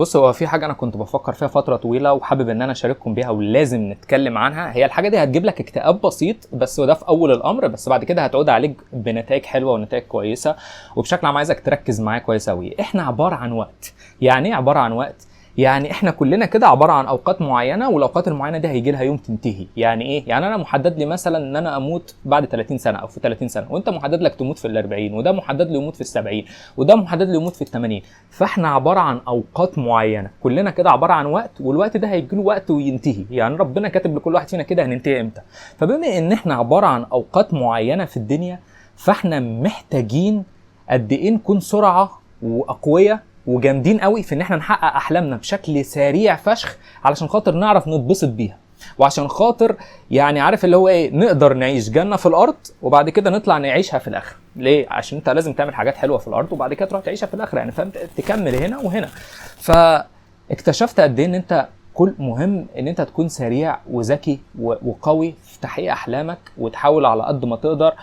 بص، هو في حاجة أنا كنت بفكر فيها فترة طويلة وحابب إن أنا أشارككم بيها ولازم نتكلم عنها. هي الحاجة دي هتجيب لك اكتئاب بسيط بس، وده في أول الأمر، بس بعد كده هتعود عليك بنتائج حلوة ونتائج كويسة. وبشكل عام عايزك تركز معايا كويس أوي. إحنا عبارة عن وقت. يعني إيه عبارة عن وقت؟ يعني إحنا كلنا كده عبارة عن أوقات معينة، والأوقات المعينة دي هيجي لها يوم تنتهي. يعني إيه؟ يعني أنا محدد لي مثلا إن أنا أموت بعد 30 سنة أو في 30 سنة، وأنت محدد لك تموت في ال 40، وده محدد له يموت في ال 70، وده محدد له يموت في ال 80. فاحنا عباره عن اوقات معينه، كلنا كده عباره عن وقت، والوقت ده هيجي له وقت وينتهي. يعني ربنا كاتب لكل واحد فينا كده هننتهي امتى. فبما ان احنا عباره عن اوقات معينه في الدنيا، فاحنا محتاجين قد ايه نكون سرعه واقوياء وجامدين قوي في ان احنا نحقق احلامنا بشكل سريع فشخ، علشان خاطر نعرف نتبسط بيها، وعشان خاطر يعني عارف اللي هو ايه، نقدر نعيش جنة في الارض وبعد كده نطلع نعيشها في الاخره. ليه؟ عشان انت لازم تعمل حاجات حلوه في الارض وبعد كده تروح تعيشها في الاخره، يعني فاهم، تكمل هنا وهنا. فاكتشفت قد ايه ان انت كل مهم ان انت تكون سريع وذكي وقوي في تحقيق احلامك، وتحاول على قد ما تقدر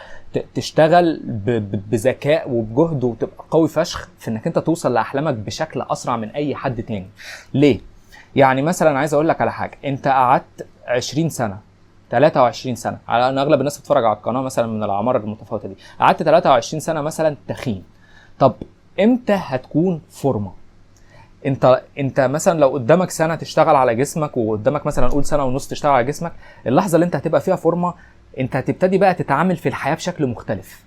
تشتغل بذكاء وبجهد، وتبقى قوي فشخ في انك انت توصل لاحلامك بشكل اسرع من اي حد تاني. ليه؟ يعني مثلا عايز اقول لك على حاجه. انت قعدت 20 سنه 23 سنه، على ان اغلب الناس بتتفرج على القناه مثلا من الاعمار المتفاوته دي، قعدت 23 سنه مثلا تخين. طب امتى هتكون فورمه؟ انت مثلا لو قدامك سنه تشتغل على جسمك، وقدامك مثلا نقول سنه ونص تشتغل على جسمك، اللحظه اللي انت هتبقى فيها فورمه انت هتبتدي بقى تتعامل في الحياه بشكل مختلف.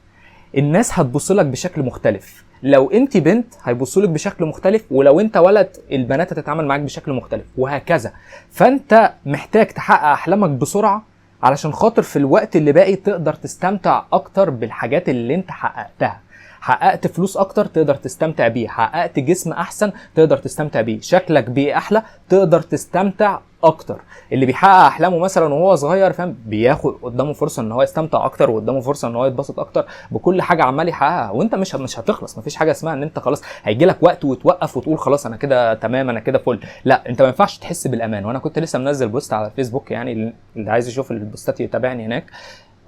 الناس هتبصلك بشكل مختلف. لو انت بنت هيبصولك بشكل مختلف، ولو انت ولد البنات هتتعامل معاك بشكل مختلف، وهكذا. فانت محتاج تحقق احلامك بسرعة علشان خاطر في الوقت اللي باقي تقدر تستمتع اكتر بالحاجات اللي انت حققتها. حققت فلوس اكتر تقدر تستمتع بيه، حققت جسم احسن تقدر تستمتع بيه، شكلك بيه احلى تقدر تستمتع اكتر. اللي بيحقق احلامه مثلا وهو صغير، فاهم، بياخد قدامه فرصه ان هو يستمتع اكتر، وقدامه فرصه ان هو يتبسط اكتر بكل حاجه عمال يحققها. وانت مش هتخلص. مفيش حاجه اسمها ان انت خلاص هيجي لك وقت وتوقف وتقول خلاص انا كده تمام، انا كده فل. لا، انت ما ينفعش تحس بالامان. وانا كنت لسه منزل بوست على الفيسبوك، يعني اللي عايز يشوف البوستات يتابعني هناك.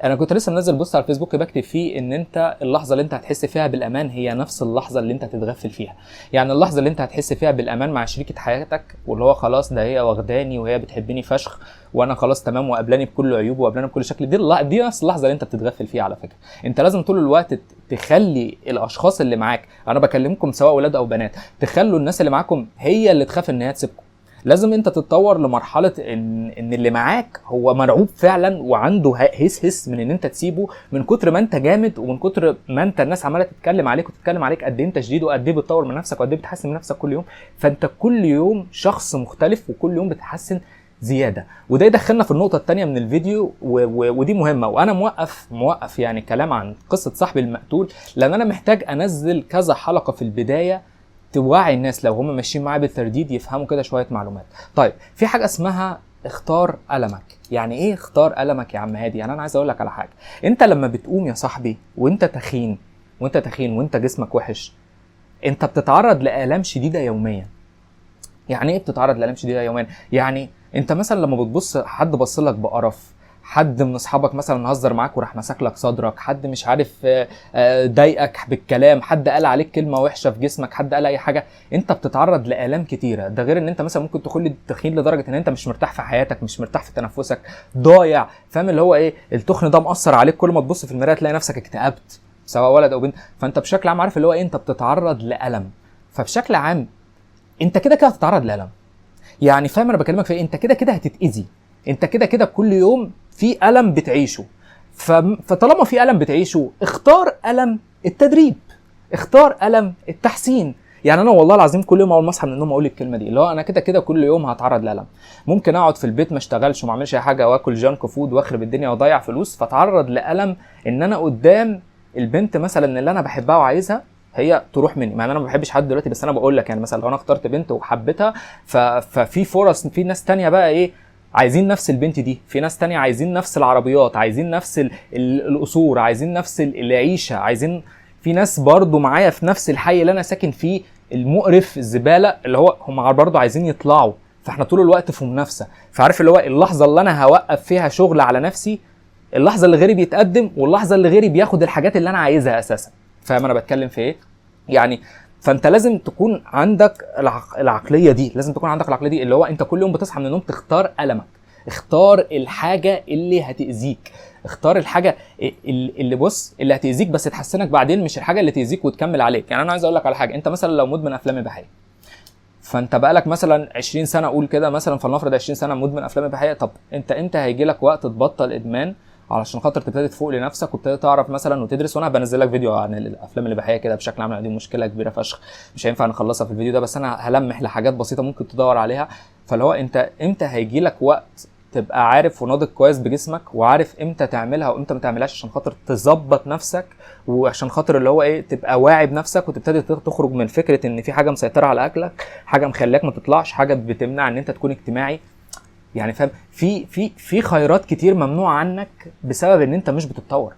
انا كنت لسه منزل بوست على الفيسبوك بكتب فيه ان انت اللحظه اللي انت هتحس فيها بالامان هي نفس اللحظه اللي انت هتتغفل فيها. يعني اللحظه اللي انت هتحس فيها بالامان مع شريكه حياتك، واللي هو خلاص ده هي واخداني وهي بتحبني فشخ وانا خلاص تمام، وقابلاني بكل عيوبه وقابلاني بكل شكل، دي نفس اللحظه اللي انت بتتغفل فيها. على فكره انت لازم طول الوقت تخلي الاشخاص اللي معاك، انا بكلمكم سواء ولاد او بنات، تخلوا الناس اللي معاكم هي اللي تخاف ان هي تسيبكم. لازم انت تتطور لمرحله ان اللي معاك هو مرعوب فعلا وعنده هس من ان انت تسيبه، من كتر ما انت جامد، ومن كتر ما انت الناس عماله تتكلم عليك وتتكلم عليك قد ايه انت شديد، وقد ايه بتطور من نفسك، وقد ايه بتحسن من نفسك كل يوم. فانت كل يوم شخص مختلف، وكل يوم بتحسن زياده. وده يدخلنا في النقطه الثانيه من الفيديو، ودي مهمه. وانا موقف يعني كلام عن قصه صاحبي المقتول، لان انا محتاج انزل كذا حلقه في البدايه توعي الناس لو هم ماشيين معايا بالترديد يفهموا كده شويه معلومات. طيب، في حاجه اسمها اختار ألمك. يعني ايه اختار ألمك يا عم هادي؟ يعني انا عايز اقول لك على حاجه. انت لما بتقوم يا صاحبي وانت تخين وانت جسمك وحش، انت بتتعرض لآلام شديده يوميا. يعني ايه بتتعرض لآلام شديده يوميا؟ يعني انت مثلا لما بتبص حد بصلك بقرف، حد من اصحابك مثلا هزر معاك وراح مسك لك صدرك، حد مش عارف ضايقك بالكلام، حد قال عليك كلمه وحشه في جسمك، حد قال اي حاجه، انت بتتعرض لآلام كتيره. ده غير ان انت مثلا ممكن تدخل تخين لدرجه ان انت مش مرتاح في حياتك، مش مرتاح في تنفسك، ضايع، فاهم اللي هو ايه، التخن ده مأثر عليك، كل ما تبص في المرايه تلاقي نفسك اكتئبت، سواء ولد او بنت. فانت بشكل عام عارف اللي هو ايه، انت بتتعرض لألم. فبشكل عام انت كده كده هتتعرض لألم. يعني فاهم انا بكلمك في ايه؟ انت كده كده هتتأذي، انت كده كده كل يوم في ألم بتعيشه. فطالما في ألم بتعيشه، اختار ألم التدريب، اختار ألم التحسين. يعني انا والله العظيم كل يوم اول ما اصحى من النوم اقول الكلمه دي، اللي هو انا كده كده كل يوم هتعرض لألم. ممكن اقعد في البيت ما اشتغلش وما اعملش اي حاجه، واكل جانك فود واخرب الدنيا واضيع فلوس، فاتعرض لألم ان انا قدام البنت مثلا اللي انا بحبها وعايزها هي تروح مني. مع ان انا ما بحبش حد دلوقتي، بس انا بقول لك يعني مثلا لو انا اخترت بنت وحبيتها، ففي فرص في ناس تانية بقى ايه عايزين نفس البنت دي، في ناس تانية عايزين نفس العربيات، عايزين نفس القصور، عايزين نفس العيشة، عايزين، في ناس برضو معايا في نفس الحي اللي انا ساكن فيه المقرف الزبالة، اللي هو هم برضو عايزين يطلعوا. فاحنا طول الوقت في منافسة. فعارف اللي هو اللحظة اللي انا هوقف فيها شغل على نفسي، اللحظة اللي غيري بيتقدم، واللحظة اللي غيري بياخد الحاجات اللي انا عايزها اساسا. فاهم انا بتكلم في ايه؟ يعني فانت لازم تكون عندك العقليه دي، لازم تكون عندك العقليه دي اللي هو انت كل يوم بتصحى من النوم تختار المك، اختار الحاجه اللي هتاذيك، اختار الحاجه اللي بص اللي هتاذيك بس تحسنك بعدين، مش الحاجه اللي تاذيك وتكمل عليك. يعني انا عايز اقول لك على حاجه، انت مثلا لو مدمن افلام اباحيه، فانت بقالك مثلا 20 سنه قول كده مثلا، فلنفرض 20 سنه مدمن افلام اباحيه، طب انت امتى هيجي لك وقت تبطل ادمان علشان خاطر تبتدي تفوق لنفسك وتبتدي تعرف مثلا وتدرس؟ وانا بنزل لك فيديو عن الافلام الاباحيه كده بشكل عام، دي مشكله كبيره فشخ مش هينفع نخلصها في الفيديو ده، بس انا هلمح لحاجات بسيطه ممكن تدور عليها. فاللي هو انت امتى هيجي لك وقت تبقى عارف وناضج كويس بجسمك، وعارف امتى تعملها وامتى ما تعملهاش عشان خاطر تظبط نفسك، وعشان خاطر اللي هو ايه تبقى واعي بنفسك وتبتدي تخرج من فكره ان في حاجه مسيطره على اكلك، حاجه مخليك ما تطلعش، حاجه بتمنع ان انت تكون اجتماعي. يعني فاهم، في خيرات كتير ممنوع عنك بسبب ان انت مش بتتطور.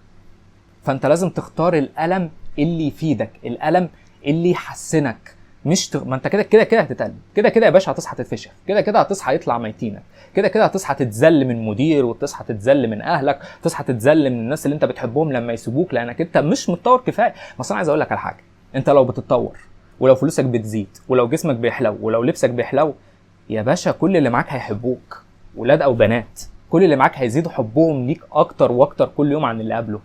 فانت لازم تختار الالم اللي يفيدك، الالم اللي يحسنك، مش ما انت كده هتتقلب، كده يا باشا هتصحى تتفشخ، كده هتصحى يطلع ميتينك، كده هتصحى تتذل من مدير، وتصحى تتذل من اهلك، تصحى تتذل من الناس اللي انت بتحبهم لما يسيبوك لانك انت مش متطور كفايه. بس انا عايز اقول لك على حاجه، انت لو بتتطور ولو فلوسك بتزيد ولو جسمك بيحلو ولو لبسك بيحلو يا باشا، كل اللي معاك هيحبوك، ولاد او بنات، كل اللي معاك هيزيدوا حبهم ليك اكتر واكتر كل يوم عن اللي قبله.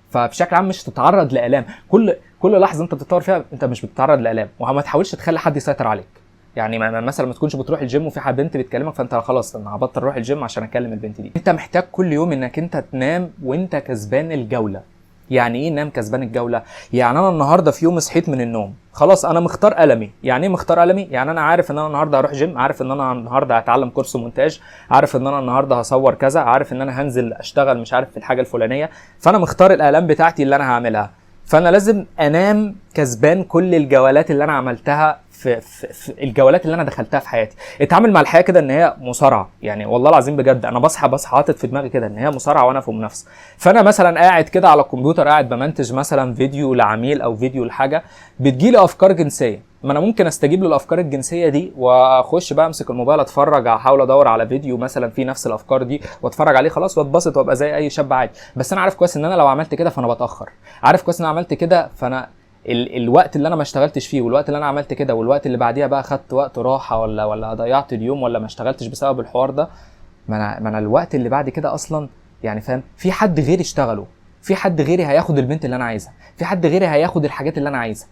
فبشكل عام مش تتعرض لآلام، كل لحظه انت بتتطور فيها انت مش بتتعرض لآلام، وما تحاولش تخلي حد يسيطر عليك. يعني مثلا ما تكونش بتروح الجيم وفي حد بنت بتكلمك فانت خلاص انا هبطل اروح الجيم عشان اكلم البنت دي. انت محتاج كل يوم انك انت تنام وانت كسبان الجوله. يعني ايه نام كسبان الجوله؟ يعني انا النهارده في يوم صحيت من النوم خلاص انا مختار ألمي. يعني ايه مختار ألمي؟ يعني انا عارف ان انا النهارده هروح جيم، عارف ان انا النهارده هتعلم كورس مونتاج، عارف ان انا النهارده هصور كذا، عارف ان انا هنزل اشتغل مش عارف في الحاجه الفلانيه، فانا مختار الآلام بتاعتي اللي انا هعملها. فانا لازم انام كسبان كل الجولات اللي انا عملتها في الجولات اللي انا دخلتها في حياتي. اتعامل مع الحياه كده ان هي مصارعه، يعني والله العظيم بجد انا بصحى حاطط في دماغي كده ان هي مصارعه وانا في منافسه. فانا مثلا قاعد كده على الكمبيوتر قاعد بمنتج مثلا فيديو لعميل او فيديو لحاجه، بتجيلي افكار جنسيه، ما انا ممكن استجيب للافكار الجنسيه دي واخش بقى امسك الموبايل اتفرج، احاول ادور على فيديو مثلا فيه نفس الافكار دي واتفرج عليه خلاص واتبسط وابقى زي اي شاب عادي. بس انا عارف كويس ان انا لو عملت كده فانا بتاخر، عارف كويس ان انا عملت كده فانا الوقت اللي انا ما اشتغلتش فيه والوقت اللي انا عملت كده والوقت اللي بعديها بقى خدت وقت راحه ولا ضيعت اليوم ولا ما اشتغلتش بسبب الحوار ده، ما انا الوقت اللي بعد كده اصلا يعني فاهم في حد غيري اشتغله، في حد غيري هياخد البنت اللي انا عايزها، في حد غيري هياخد الحاجات اللي انا عايزها.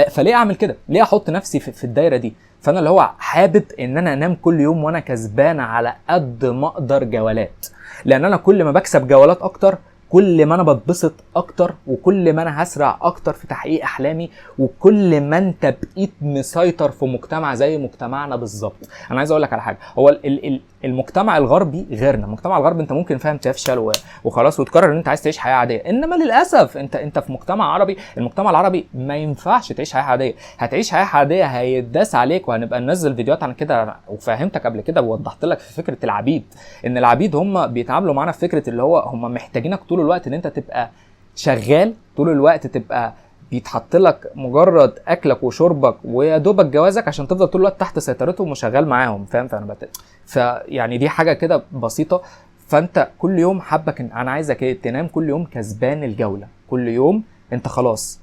فليه اعمل كده؟ ليه احط نفسي في الدايره دي؟ فانا اللي هو حابب ان انا انام كل يوم وانا كسبان على قد ما اقدر جولات، لان انا كل ما بكسب جولات اكتر كل ما انا بتبسط اكتر، وكل ما انا هسرع اكتر في تحقيق احلامي، وكل ما انت بقيت مسيطر في مجتمع زي مجتمعنا بالظبط. انا عايز اقول لك على حاجه، هو المجتمع الغربي غيرنا، المجتمع الغربي انت ممكن فاهم تفشل وخلاص وتقرر ان انت عايز تعيش حياه عاديه، انما للاسف انت في مجتمع عربي، المجتمع العربي ما ينفعش تعيش حياه عاديه، هتعيش حياه عاديه هيداس عليك، وهنبقى ننزل فيديوهات عن كده وفهمتك قبل كده ووضحت لك في فكره العبيد، ان العبيد هم بيتعاملوا معانا في فكره اللي هو هم محتاجينك طول الوقت ان انت تبقى شغال طول الوقت، تبقى بيتحط لك مجرد اكلك وشربك ويا دوبك جوازك عشان تفضل طول الوقت تحت سيطرتهم وشغال معاهم، فاهم؟ فيعني دي حاجه كده بسيطه. فانت كل يوم حابك انا عايزك تنام كل يوم كسبان الجوله، كل يوم انت خلاص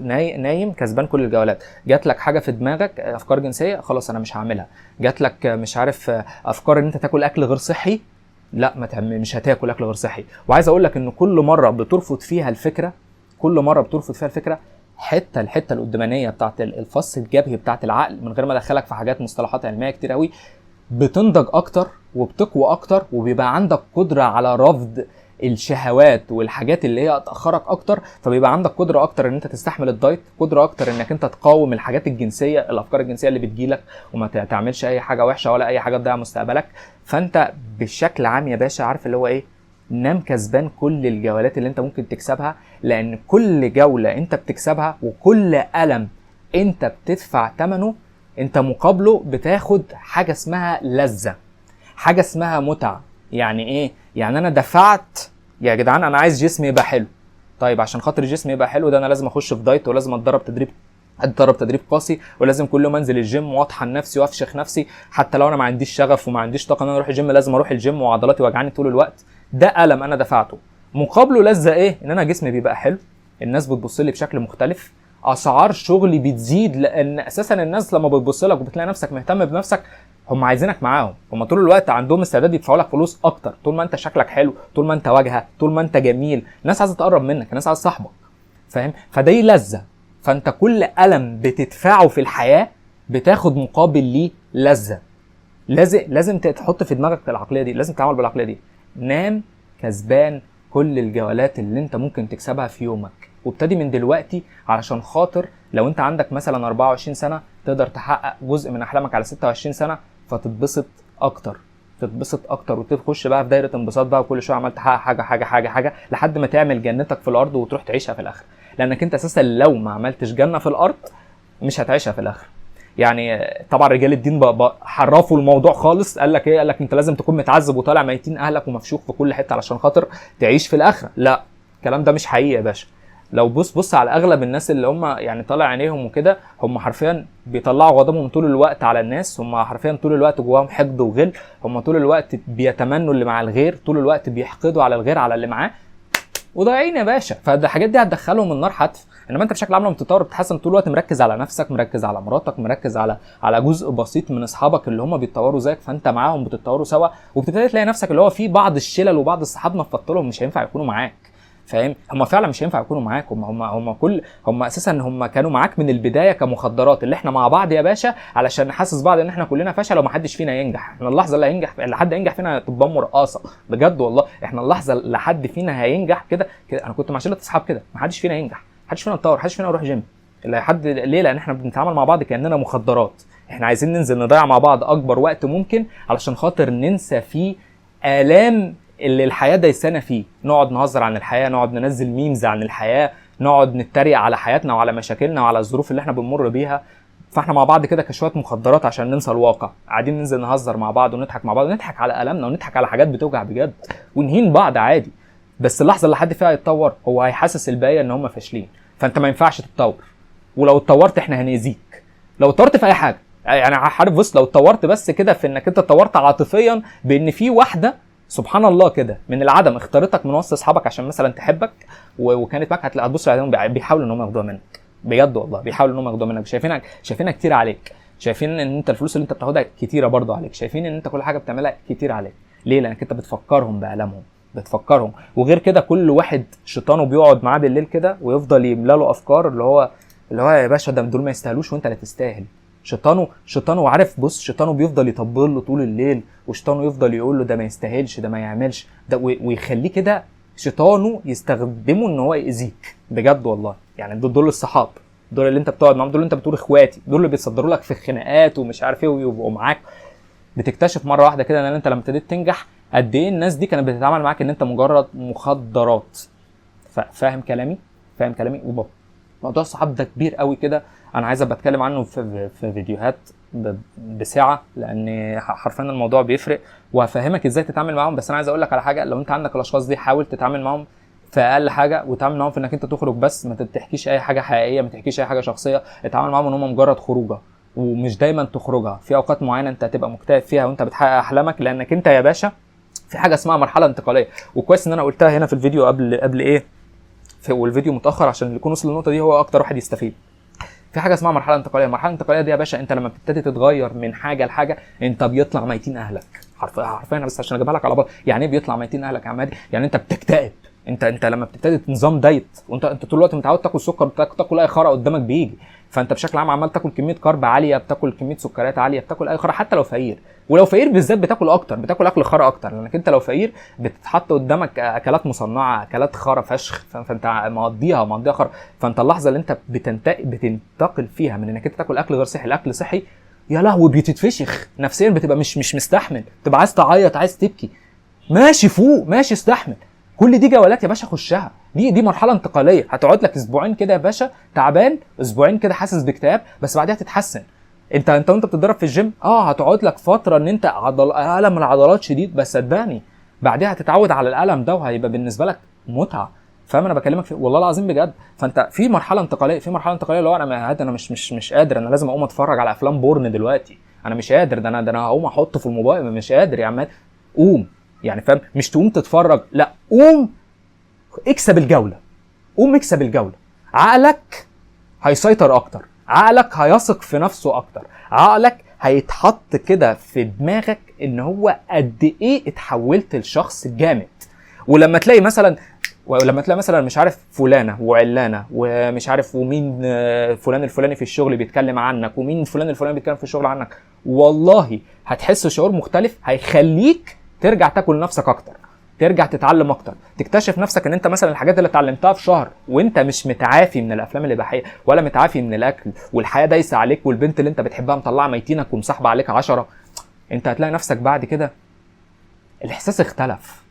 نايم كسبان كل الجولات. جات لك حاجه في دماغك افكار جنسيه خلاص انا مش هعملها، جات لك مش عارف افكار ان انت تاكل اكل غير صحي، لا مش هتاكل اكل غير صحي. وعايز اقول لك ان كل مره بترفض فيها الفكره، الحته القدامانيه بتاعت الفص الجبهي بتاعت العقل من غير ما ادخلك في حاجات مصطلحات علميه كتير قوي، بتنضج اكتر وبتقوى اكتر، وبيبقى عندك قدره على رفض الشهوات والحاجات اللي هي تاخرك اكتر، فبيبقى عندك قدره اكتر ان انت تستحمل الدايت، قدره اكتر انك انت تقاوم الحاجات الجنسيه، الافكار الجنسيه اللي بتجيلك، وما تعملش اي حاجه وحشه ولا اي حاجه تضيع مستقبلك. فانت بشكل عام يا باشا عارف اللي هو ايه، نام كسبان كل الجولات اللي انت ممكن تكسبها، لان كل جوله انت بتكسبها وكل ألم انت بتدفع ثمنه انت مقابله بتاخد حاجه اسمها لذه، حاجه اسمها متعه. يعني ايه؟ يعني انا دفعت يا جدعان انا عايز جسمي يبقى حلو، طيب عشان خاطر جسمي يبقى حلو ده انا لازم اخش في دايت، ولازم اتدرب تدريب قاسي، ولازم كل يوم انزل الجيم واطحن نفسي وافشخ نفسي، حتى لو انا ما عنديش شغف وما عنديش طاقه ان انا اروح الجيم لازم اروح الجيم وعضلاتي وجعاني طول الوقت. ده ألم انا دفعته، مقابله لذه ايه؟ ان انا جسمي بيبقى حلو، الناس بتبص لي بشكل مختلف، اسعار شغلي بتزيد، لان اساسا الناس لما بتبص لك وبتلاقي نفسك مهتم بنفسك هم عايزينك معاهم، هم طول الوقت عندهم استعداد يدفعوا لك فلوس اكتر. طول ما انت شكلك حلو، طول ما انت واجهه، طول ما انت جميل، الناس عايزه تقرب منك، الناس عايزه صاحبك، فاهم؟ فدي لذه. فانت كل ألم بتدفعه في الحياه بتاخد مقابل ليه لذه. لازم تحط في دماغك العقليه دي، لازم تتعامل بالعقليه دي. نام كسبان كل الجولات اللي انت ممكن تكسبها في يومك، وابتدي من دلوقتي، علشان خاطر لو انت عندك مثلا 24 سنه تقدر تحقق جزء من احلامك على 26 سنه، فتتبسط اكتر، تتبسط اكتر وتخش بقى في دايره انبساط بقى، وكل شويه عمال تحقق حاجه حاجه حاجه حاجه لحد ما تعمل جنتك في الارض وتروح تعيشها في الاخر. لانك انت اساسا لو ما عملتش جنه في الارض مش هتعيشها في الاخر. يعني طبعا رجال الدين حرفوا الموضوع خالص، قال لك ايه؟ قال لك انت لازم تكون متعذب وطالع ميتين اهلك ومفشوخ في كل حته علشان خاطر تعيش في الاخره. لا، الكلام ده مش حقيقي يا باشا. لو بص على اغلب الناس اللي هم يعني طالع عينيهم وكده، هم حرفيا بيطلعوا غضبهم طول الوقت على الناس، هم حرفيا طول الوقت جواهم حقد وغل، هم طول الوقت بيتمنوا اللي مع الغير، طول الوقت بيحقدوا على الغير على اللي معاه، وضايعين يا باشا. فالحاجات دي هتدخلهم النار حتف. انما انت بشكل عام لما بتتطور بتتحسن طول الوقت، مركز على نفسك، مركز على مراتك، مركز على جزء بسيط من اصحابك اللي هم بيتطوروا زيك، فانت معاهم بتتطوروا سوا، وبتبتدي تلاقي نفسك اللي هو في بعض الشلل وبعض الصحاب نفضتلهم مش هينفع يكونوا معاك، فاهم؟ هم فعلا مش هينفع يكونوا معاك. هم اساسا هم كانوا معاك من البدايه كمخدرات، اللي احنا مع بعض يا باشا علشان نحسس بعض ان احنا كلنا فشل وما حدش فينا ينجح. احنا اللحظه اللي هينجح، اللي حد ينجح فينا تبقى مرقاصه بجد والله. احنا اللحظه اللي حد فينا هينجح كده. انا كنت مع شله اصحاب كده، ما حدش فينا ينجح، ما حدش فينا يتطور، ما حدش فينا يروح جيم. اللي حد ليه؟ لان احنا بنتعامل مع بعض كاننا مخدرات. احنا عايزين ننزل نضيع مع بعض اكبر وقت ممكن علشان خاطر ننسى فيه الام اللي الحياه دايسانا فيه. نقعد نهزر عن الحياه، نقعد ننزل ميمز عن الحياه، نقعد نتريق على حياتنا وعلى مشاكلنا وعلى الظروف اللي احنا بنمر بيها. فاحنا مع بعض كده كشويه مخدرات عشان ننسى الواقع، قاعدين ننزل نهزر مع بعض ونضحك مع بعض، ونضحك على الامنا ونضحك على حاجات بتوجع بجد، ونهين بعض عادي. بس اللحظه اللي حد فيها يتطور هو هيحسس الباقي ان هم فاشلين، فانت ما ينفعش تتطور. ولو اتطورت احنا هنأذيك. لو اتطورت في اي حاجه، يعني عارف، بص، لو اتطورت بس كده في انك انت اتطورت عاطفيا بان في واحده سبحان الله كده من العدم اختارتك من وسط اصحابك عشان مثلا تحبك وكانت معاك، هتبص عليهم بيحاولوا ان هم ياخدوها منك بجد والله، بيحاولوا ان هم ياخدوها منك. شايفينها كتير عليك، شايفين ان انت الفلوس اللي انت بتاخدها كتيره برضه عليك، شايفين ان انت كل حاجه بتعملها كتير عليك. ليه؟ لانك انت بتفكرهم بألمهم، بتفكرهم. وغير كده كل واحد شيطانه بيقعد معاه بالليل كده ويفضل يملى له افكار اللي هو يا باشا ده دول ما يستاهلوش وانت اللي تستاهل. شيطانه عارف، بص، شيطانه بيفضل يطبل له طول الليل، وشيطانه يفضل يقول له ده ما يستاهلش، ده ما يعملش ده، ويخليه كده شيطانه يستخدمه ان هو يأذيك بجد والله. يعني دول الصحاب، دول اللي انت بتقعد معاهم، دول اللي انت بتقول اخواتي، دول اللي بيتصدروا لك في الخناقات ومش عارف ايه ويبقوا معاك. بتكتشف مره واحده كده ان انت لما ابتديت تنجح قد ايه الناس دي كانت بتتعامل معاك ان انت مجرد مخدرات. فاهم كلامي؟ موضوع الصحاب ده كبير قوي كده، انا عايز ابقى اتكلم عنه في فيديوهات بساعه، لان حرفيا الموضوع بيفرق وهفهمك ازاي تتعامل معاهم. بس انا عايز اقول لك على حاجه، لو انت عندك الاشخاص دي حاول تتعامل معاهم في اقل حاجه، وتعامل معاهم في انك انت تخرج بس، ما تحكيش اي حاجه حقيقيه، ما تحكيش اي حاجه شخصيه، اتعامل معاهم ان هم مجرد خروجه، ومش دايما تخرجها في اوقات معينه انت هتبقى مكتئب فيها وانت بتحقق احلامك، لانك انت يا باشا في حاجه اسمها مرحله انتقاليه. وكويس ان انا قلتها هنا في الفيديو قبل ايه، والفيديو متاخر عشان اللي يكون وصل للنقطه دي هو اكتر واحد يستفيد. في حاجه اسمها مرحله انتقاليه. المرحله الانتقاليه دي يا باشا انت لما بتبتدي تتغير من حاجه لحاجه انت بيطلع ميتين اهلك حرفيا بس عشان اجيبها لك على بعض. يعني ايه بيطلع ميتين اهلك يا عمادي؟ يعني انت بتكتئب. انت لما بتبتدي نظام دايت وانت طول الوقت متعود تاكل سكر، تاكل اي خرا قدامك بيجي، فانت بشكل عام عمال تاكل كميه كارب عاليه، بتاكل كميه سكريات عاليه، بتاكل اي خرا حتى لو فقير. ولو فقير بالذات بتاكل اكتر، بتاكل اكل خرا اكتر، لانك انت لو فقير بتتحط قدامك اكلات مصنعه، اكلات خرا فشخ، فانت مقضيها خرا. فانت اللحظه اللي انت بتنتقل فيها من انك انت تاكل اكل غير صحي لاكل صحي، يا لهوي بتتفشخ نفسيا، بتبقى مش مستحمل، بتبقى عايز تعيط، عايز تبكي. ماشي فوق، ماشي استحمل. كل دي جولات يا باشا خشها. دي مرحله انتقاليه هتقعد لك اسبوعين كده يا باشا تعبان، اسبوعين كده حاسس باكتئاب، بس بعدها تتحسن. انت وانت بتتدرب في الجيم هتقعد لك فتره ان انت الم العضلات شديد، بس صدقني بعدها هتتعود على الالم ده وهيبقى بالنسبه لك متعه. فاهم انا بكلمك والله العظيم بجد. فانت في مرحله انتقاليه، اللي هو انا مش قادر، انا لازم اقوم اتفرج على افلام بورن دلوقتي، انا مش قادر، ده انا هقوم احطه في الموبايل، مش قادر يا عم. قوم يعني، فاهم؟ مش تقوم تتفرج، لا قوم اكسب الجوله، عقلك هيسيطر اكتر، عقلك هيثق في نفسه اكتر، عقلك هيتحط كده في دماغك ان هو قد ايه اتحولت لشخص جامد. ولما تلاقي مثلا مش عارف فلانه وعلانه ومش عارف ومين فلان الفلاني في الشغل بيتكلم عنك، ومين فلان الفلاني بيتكلم في الشغل عنك، والله هتحس شعور مختلف هيخليك ترجع تاكل نفسك اكتر، ترجع تتعلم اكتر، تكتشف نفسك ان انت مثلا الحاجات اللي اتعلمتها في شهر وانت مش متعافي من الافلام الاباحيه ولا متعافي من الاكل والحياه دايسه عليك والبنت اللي انت بتحبها مطلعه ميتينك ومصاحبه عليك 10، انت هتلاقي نفسك بعد كده الاحساس اختلف.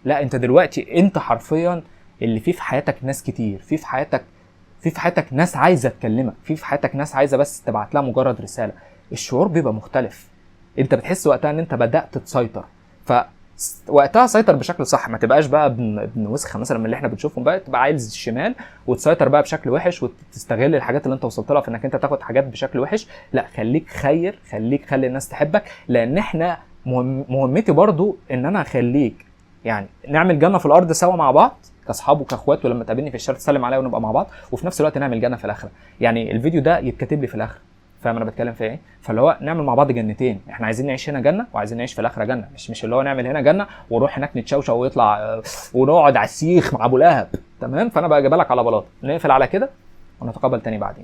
لا انت دلوقتي انت حرفيا اللي في حياتك ناس كتير، في حياتك ناس عايزه تكلمك، في حياتك ناس عايزه بس تبعت لها مجرد رساله. الشعور بيبقى مختلف، انت بتحس وقتها ان انت بدات تسيطر. وقتها سيطر بشكل صح، ما تبقاش بقى ابن وسخه مثلا من اللي احنا بنشوفهم بقى، تبقى عايز الشمال وتسيطر بقى بشكل وحش وتستغل الحاجات اللي انت وصلت لها في انك انت تاخد حاجات بشكل وحش. لا خليك خير، خلي الناس تحبك، لان احنا مهمتي برضو ان انا اخليك يعني نعمل جنه في الارض سوا مع بعض كاصحاب وكاخوات، ولما تقابلني في الشارع تسلم عليا ونبقى مع بعض، وفي نفس الوقت نعمل جنه في الاخره. يعني الفيديو ده يتكتب لي في الاخره، فاهم انا بتكلم في ايه؟ فاللي هو نعمل مع بعض جنتين، احنا عايزين نعيش هنا جنه وعايزين نعيش في الاخره جنه، مش اللي هو نعمل هنا جنه ونروح هناك نتشوشو ويطلع ونقعد على السيخ مع ابو لهب، تمام؟ فانا بقى جايبها لك على بلاط، نقفل على كده ونتقابل تاني بعدين.